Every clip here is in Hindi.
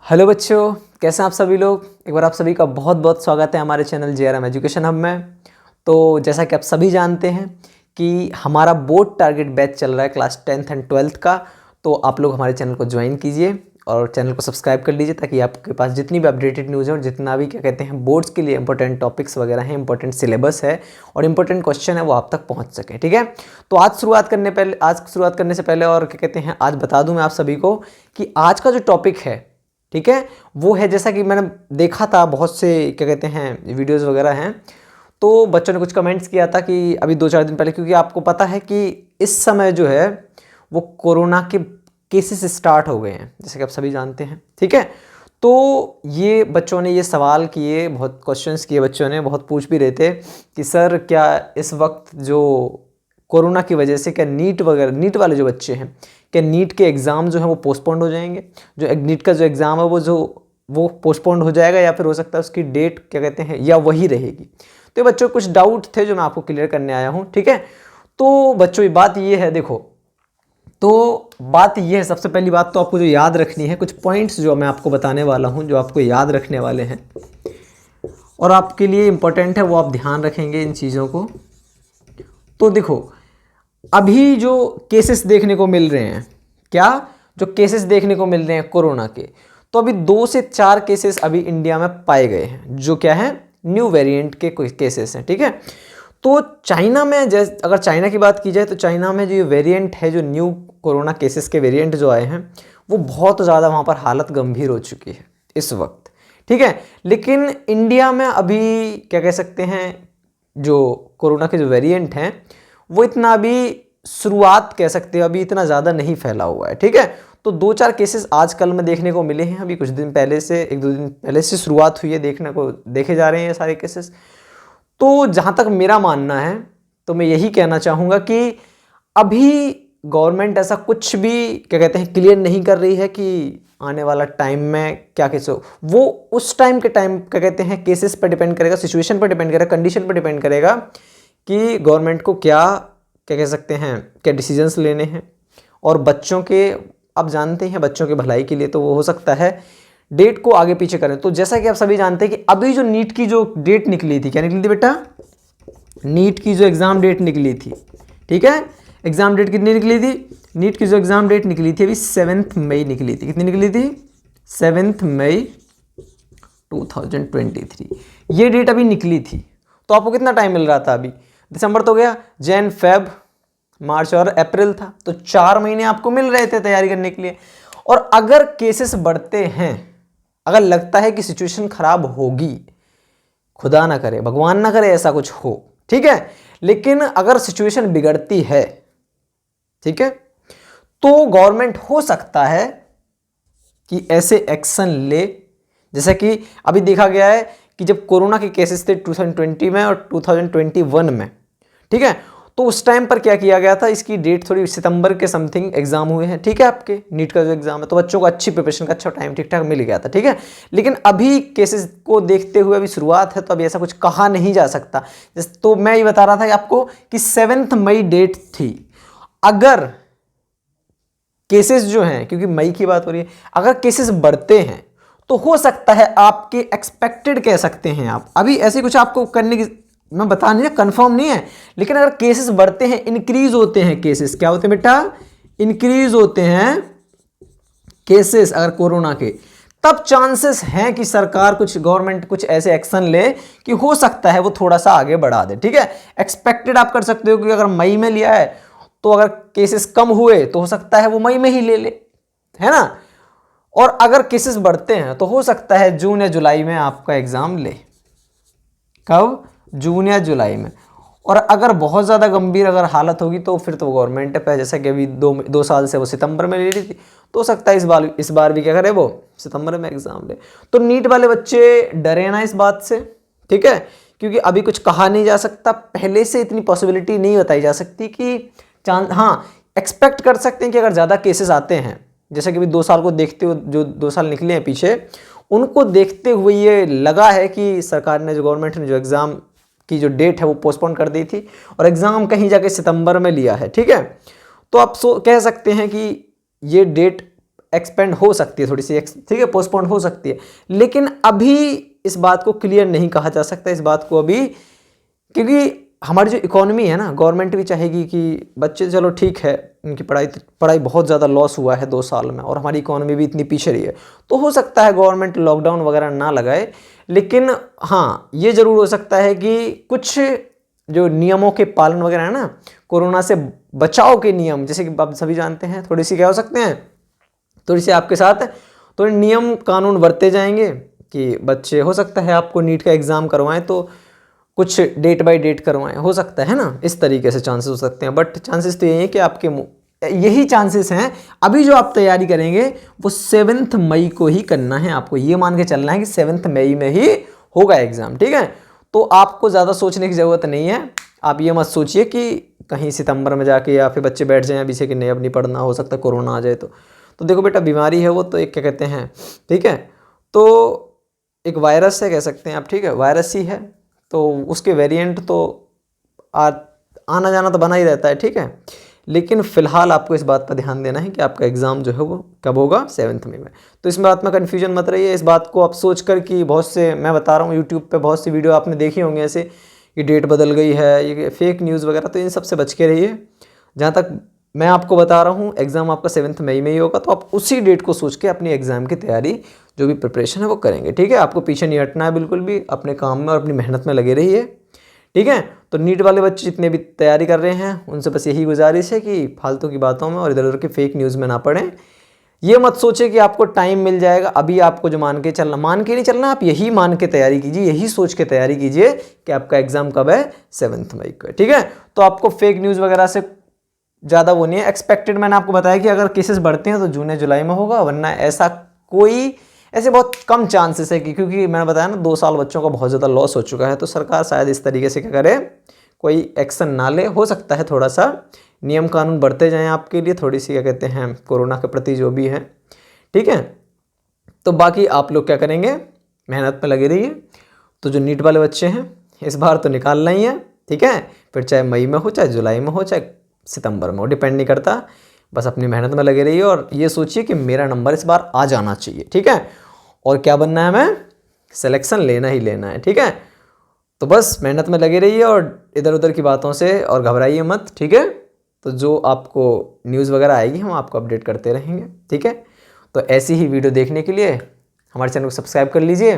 हेलो बच्चों, कैसे हैं आप सभी लोग। एक बार आप सभी का बहुत बहुत स्वागत है हमारे चैनल JRM एजुकेशन हब में। तो जैसा कि आप सभी जानते हैं कि हमारा बोर्ड टारगेट बैच चल रहा है क्लास 10th एंड 12th का। तो आप लोग हमारे चैनल को ज्वाइन कीजिए और चैनल को सब्सक्राइब कर लीजिए ताकि आपके पास जितनी भी अपडेटेड न्यूज़ है और जितना भी क्या कहते हैं बोर्ड्स के लिए इंपॉर्टेंट टॉपिक्स वगैरह हैं, इंपॉर्टेंट सिलेबस है और इंपॉर्टेंट क्वेश्चन है वो आप तक पहुंच सके। ठीक है, तो आज शुरुआत करने से पहले और क्या कहते हैं आज बता दूं मैं आप सभी को कि आज का जो टॉपिक है, ठीक है, वो है जैसा कि मैंने देखा था बहुत से क्या कहते हैं वीडियोस वगैरह हैं, तो बच्चों ने कुछ कमेंट्स किया था कि अभी 2-4 दिन पहले, क्योंकि आपको पता है कि इस समय जो है वो कोरोना के केसेस स्टार्ट हो गए हैं जैसे कि आप सभी जानते हैं। ठीक है, तो ये बच्चों ने ये सवाल किए, बहुत क्वेश्चंस किए, बच्चों ने बहुत पूछ भी रहे थे कि सर क्या इस वक्त जो कोरोना की वजह से क्या नीट वाले जो बच्चे हैं, क्या नीट के एग्ज़ाम जो है वो पोस्टपोन्ड हो जाएंगे, जो नीट का जो एग्ज़ाम है वो पोस्टपोन्ड हो जाएगा या फिर हो सकता है उसकी डेट क्या कहते हैं या वही रहेगी। तो बच्चों कुछ डाउट थे जो मैं आपको क्लियर करने आया हूँ। ठीक है, तो बच्चों ये बात ये है, देखो तो बात ये है, सबसे पहली बात तो आपको जो याद रखनी है, कुछ पॉइंट्स जो मैं आपको बताने वाला हूँ जो आपको याद रखने वाले हैं और आपके लिए इम्पोर्टेंट है, वो आप ध्यान रखेंगे इन चीज़ों को। तो देखो अभी जो केसेस देखने को मिल रहे हैं, क्या जो केसेस देखने को मिल रहे हैं कोरोना के, तो अभी 2 से 4 केसेस अभी इंडिया में पाए गए हैं जो क्या है न्यू वेरिएंट के कुछ केसेस हैं। ठीक है, तो चाइना में अगर चाइना की बात की जाए तो चाइना में जो ये वेरिएंट है, जो न्यू कोरोना केसेस के वेरिएंट जो आए हैं वो बहुत ज़्यादा वहाँ पर हालत गंभीर हो चुकी है इस वक्त। ठीक है, लेकिन इंडिया में अभी क्या कह सकते हैं, जो कोरोना के जो वेरिएंट हैं वो इतना अभी शुरुआत कह सकते हो, अभी इतना ज़्यादा नहीं फैला हुआ है। ठीक है, तो 2-4 केसेस आजकल में देखने को मिले हैं, अभी कुछ दिन पहले से 1-2 दिन पहले से शुरुआत हुई है, देखे जा रहे हैं ये सारे केसेस। तो जहाँ तक मेरा मानना है तो मैं यही कहना चाहूँगा कि अभी गवर्नमेंट ऐसा कुछ भी क्या कहते हैं क्लियर नहीं कर रही है कि आने वाला टाइम में क्या केस हो, वो उस टाइम के टाइम क्या कहते हैं केसेस पर डिपेंड करेगा, सिचुएशन पर डिपेंड करेगा, कंडीशन पर डिपेंड करेगा कि गवर्नमेंट को क्या कह सकते हैं क्या डिसीजंस लेने हैं। और बच्चों के, आप जानते हैं बच्चों के भलाई के लिए तो वो हो सकता है डेट को आगे पीछे करें। तो जैसा कि आप सभी जानते हैं कि अभी जो नीट की जो डेट निकली थी, क्या निकली थी बेटा, नीट की जो एग्ज़ाम डेट निकली थी। ठीक है, एग्ज़ाम डेट कितनी निकली थी, नीट की जो एग्ज़ाम डेट निकली थी अभी 7 मई निकली थी। कितनी निकली थी, 7 मई 2023 ये डेट अभी निकली थी। तो आपको कितना टाइम मिल रहा था, अभी दिसंबर तो गया, जैन फेब मार्च और अप्रैल था, तो 4 महीने आपको मिल रहे थे तैयारी करने के लिए। और अगर केसेस बढ़ते हैं, अगर लगता है कि सिचुएशन खराब होगी, खुदा ना करे, भगवान ना करे ऐसा कुछ हो, ठीक है, लेकिन अगर सिचुएशन बिगड़ती है, ठीक है, तो गवर्नमेंट हो सकता है कि ऐसे एक्शन ले, जैसा कि अभी देखा गया है कि जब कोरोना के केसेस थे 2020 में और 2021 में, ठीक है, तो उस टाइम पर क्या किया गया था, इसकी डेट थोड़ी सितंबर के समथिंग एग्जाम हुए हैं। ठीक है, आपके नीट का जो एग्जाम है, तो बच्चों को अच्छी प्रिपरेशन का अच्छा टाइम ठीक ठाक मिल गया था। ठीक है, लेकिन अभी केसेस को देखते हुए अभी शुरुआत है, तो अभी ऐसा कुछ कहा नहीं जा सकता। तो मैं ये बता रहा था कि आपको कि 7 मई डेट थी। अगर केसेस जो हैं, क्योंकि मई की बात हो रही है, अगर केसेस बढ़ते हैं तो हो सकता है आपके एक्सपेक्टेड कह सकते हैं आप, अभी ऐसे कुछ आपको करने की मैं बता नहीं, कंफर्म नहीं है, लेकिन अगर केसेस बढ़ते हैं, इंक्रीज होते हैं केसेस, क्या होते हैं बेटा, इंक्रीज होते हैं केसेस अगर कोरोना के, तब चांसेस हैं कि सरकार गवर्नमेंट कुछ ऐसे एक्शन ले कि हो सकता है वो थोड़ा सा आगे बढ़ा दे। ठीक है, एक्सपेक्टेड आप कर सकते हो कि अगर मई में लिया है तो अगर केसेस कम हुए तो हो सकता है वो मई में ही ले, है ना, और अगर केसेस बढ़ते हैं तो हो सकता है जून या जुलाई में आपका एग्जाम ले। कब, जून या जुलाई में। और अगर बहुत ज़्यादा गंभीर अगर हालत होगी तो फिर तो गवर्नमेंट पे, जैसा कि अभी 2 साल से वो सितंबर में ले रही थी, तो हो सकता है इस बार भी क्या करे, वो सितंबर में एग्जाम ले। तो नीट वाले बच्चे डरे ना इस बात से, ठीक है, क्योंकि अभी कुछ कहा नहीं जा सकता, पहले से इतनी पॉसिबिलिटी नहीं बताई जा सकती कि हाँ, एक्सपेक्ट कर सकते हैं कि अगर ज़्यादा केसेस आते हैं, जैसा कि अभी 2 साल को देखते हुए, जो 2 साल निकले हैं पीछे, उनको देखते हुए ये लगा है कि सरकार ने, जो गवर्नमेंट ने जो एग्ज़ाम की जो डेट है वो पोस्टपोन कर दी थी और एग्ज़ाम कहीं जाके सितंबर में लिया है। ठीक है, तो आप कह सकते हैं कि ये डेट एक्सपेंड हो सकती है थोड़ी सी, ठीक है, पोस्टपोन हो सकती है, लेकिन अभी इस बात को क्लियर नहीं कहा जा सकता इस बात को अभी, क्योंकि हमारी जो इकोनॉमी है ना, गवर्नमेंट भी चाहेगी कि बच्चे, चलो ठीक है, उनकी पढ़ाई बहुत ज़्यादा लॉस हुआ है 2 साल में और हमारी इकोनॉमी भी इतनी पीछे रही है, तो हो सकता है गवर्नमेंट लॉकडाउन वगैरह ना लगाए, लेकिन हाँ ये ज़रूर हो सकता है कि कुछ जो नियमों के पालन वगैरह है ना, कोरोना से बचाव के नियम, जैसे कि आप सभी जानते हैं, थोड़ी सी क्या हो सकते हैं, थोड़ी सी आपके साथ थोड़े नियम कानून बरते जाएंगे कि बच्चे, हो सकता है आपको नीट का एग्ज़ाम करवाएं तो कुछ डेट बाय डेट करवाएं, हो सकता है ना, इस तरीके से चांसेस हो सकते हैं, बट चांसेस तो यही है कि आपके यही चांसेस हैं। अभी जो आप तैयारी करेंगे वो 7 मई को ही करना है, आपको ये मान के चलना है कि 7 मई में ही होगा एग्ज़ाम, ठीक है। तो आपको ज़्यादा सोचने की ज़रूरत नहीं है, आप ये मत सोचिए कि कहीं सितंबर में जाके या फिर बच्चे बैठ जाएं अभी से कि नहीं अब नहीं पढ़ना, हो सकता है कोरोना आ जाए तो देखो बेटा, बीमारी है वो तो एक क्या कहते हैं, ठीक है, तो एक वायरस है कह सकते हैं आप, ठीक है, वायरस ही है, तो उसके वेरिएंट तो आना जाना तो बना ही रहता है, ठीक है, लेकिन फ़िलहाल आपको इस बात पर ध्यान देना है कि आपका एग्ज़ाम जो है वो कब होगा, 7 मई में। तो इस बात में कन्फ्यूजन मत रहिए, इस बात को आप सोच कर कि बहुत से, मैं बता रहा हूँ यूट्यूब पे बहुत सी वीडियो आपने देखी होंगी ऐसे कि डेट बदल गई है, ये फेक न्यूज़ वगैरह, तो इन सब से बच के रहिए। जहाँ तक मैं आपको बता रहा हूँ एग्ज़ाम आपका 7 मई में ही होगा, तो आप उसी डेट को सोच के अपनी एग्ज़ाम की तैयारी, जो भी प्रिपरेशन है वो करेंगे, ठीक है। आपको पीछे नहीं हटना है बिल्कुल भी, अपने काम में और अपनी मेहनत में लगे रहिए, ठीक है। तो नीट वाले बच्चे जितने भी तैयारी कर रहे हैं उनसे बस यही गुजारिश है कि फालतू की बातों में और इधर उधर की फेक न्यूज़ में ना पड़ें। ये मत सोचे कि आपको टाइम मिल जाएगा, अभी आपको जो मान के नहीं चलना, आप यही मान के तैयारी कीजिए, यही सोच के तैयारी कीजिए कि आपका एग्ज़ाम कब है, 7 मई को है, ठीक है। तो आपको फेक न्यूज़ वगैरह से ज़्यादा वो नहीं है एक्सपेक्टेड। मैंने आपको बताया कि अगर केसेस बढ़ते हैं तो जून जुलाई में होगा, वरना ऐसे बहुत कम चांसेस है कि, क्योंकि मैंने बताया ना 2 साल बच्चों का बहुत ज़्यादा लॉस हो चुका है, तो सरकार शायद इस तरीके से क्या करे, कोई एक्शन ना ले। हो सकता है थोड़ा सा नियम कानून बढ़ते जाएं आपके लिए, थोड़ी सी क्या कहते हैं कोरोना के प्रति जो भी है, ठीक है। तो बाकी आप लोग क्या करेंगे, मेहनत में लगे रहिए। तो जो नीट वाले बच्चे हैं इस बार तो निकालना ही है, ठीक है, फिर चाहे मई में हो, चाहे जुलाई में हो, चाहे सितंबर में हो, डिपेंड नहीं करता, बस अपनी मेहनत में लगे रहिए और ये सोचिए कि मेरा नंबर इस बार आ जाना चाहिए, ठीक है। और क्या बनना है, हमें सिलेक्शन लेना ही लेना है, ठीक है। तो बस मेहनत में लगे रहिए और इधर उधर की बातों से और घबराइए मत, ठीक है। तो जो आपको न्यूज़ वगैरह आएगी हम आपको अपडेट करते रहेंगे, ठीक है। तो ऐसी ही वीडियो देखने के लिए हमारे चैनल को सब्सक्राइब कर लीजिए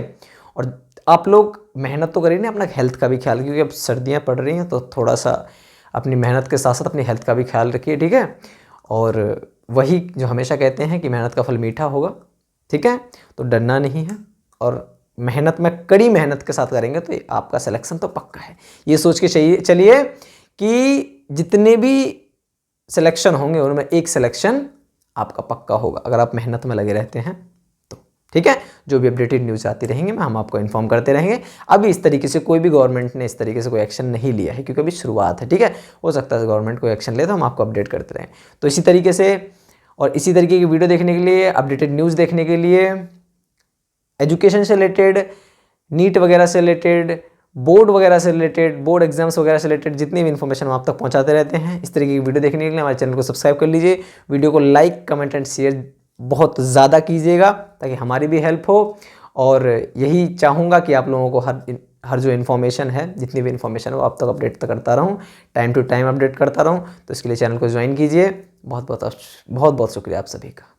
और आप लोग मेहनत तो करिए ना, अपना हेल्थ का भी ख्याल, क्योंकि अब सर्दियाँ पड़ रही हैं तो थोड़ा सा अपनी मेहनत के साथ साथ अपनी हेल्थ का भी ख्याल रखिए, ठीक है। और वही जो हमेशा कहते हैं कि मेहनत का फल मीठा होगा, ठीक है। तो डरना नहीं है और मेहनत में कड़ी मेहनत के साथ करेंगे तो आपका सिलेक्शन तो पक्का है। ये सोच के चलिए कि जितने भी सिलेक्शन होंगे उनमें एक सिलेक्शन आपका पक्का होगा, अगर आप मेहनत में लगे रहते हैं तो, ठीक है। जो भी अपडेटेड न्यूज़ आती रहेंगे हम आपको इन्फॉर्म करते रहेंगे। अभी इस तरीके से कोई भी गवर्नमेंट ने इस तरीके से कोई एक्शन नहीं लिया है, क्योंकि अभी शुरुआत है, ठीक है। हो सकता है गवर्नमेंट कोई एक्शन ले तो हम आपको अपडेट करते रहें। तो इसी तरीके से और इसी तरीके की वीडियो देखने के लिए, अपडेटेड न्यूज़ देखने के लिए, एजुकेशन से रिलेटेड, नीट वगैरह से रिलेटेड, बोर्ड वगैरह से रिलेटेड, बोर्ड एग्जाम्स वगैरह से रिलेटेड जितनी भी इन्फॉर्मेशन हम आप तक पहुंचाते रहते हैं, इस तरीके की वीडियो देखने के लिए हमारे चैनल को सब्सक्राइब कर लीजिए। वीडियो को लाइक, कमेंट एंड शेयर बहुत ज़्यादा कीजिएगा ताकि हमारी भी हेल्प हो। और यही चाहूँगा कि आप लोगों को हर जो इन्फॉर्मेशन है, जितनी भी इन्फॉर्मेशन है वो आप तक अपडेट करता रहूँ, टाइम टू टाइम अपडेट करता रहूँ। तो इसके लिए चैनल को ज्वाइन कीजिए। बहुत बहुत शुक्रिया आप सभी का।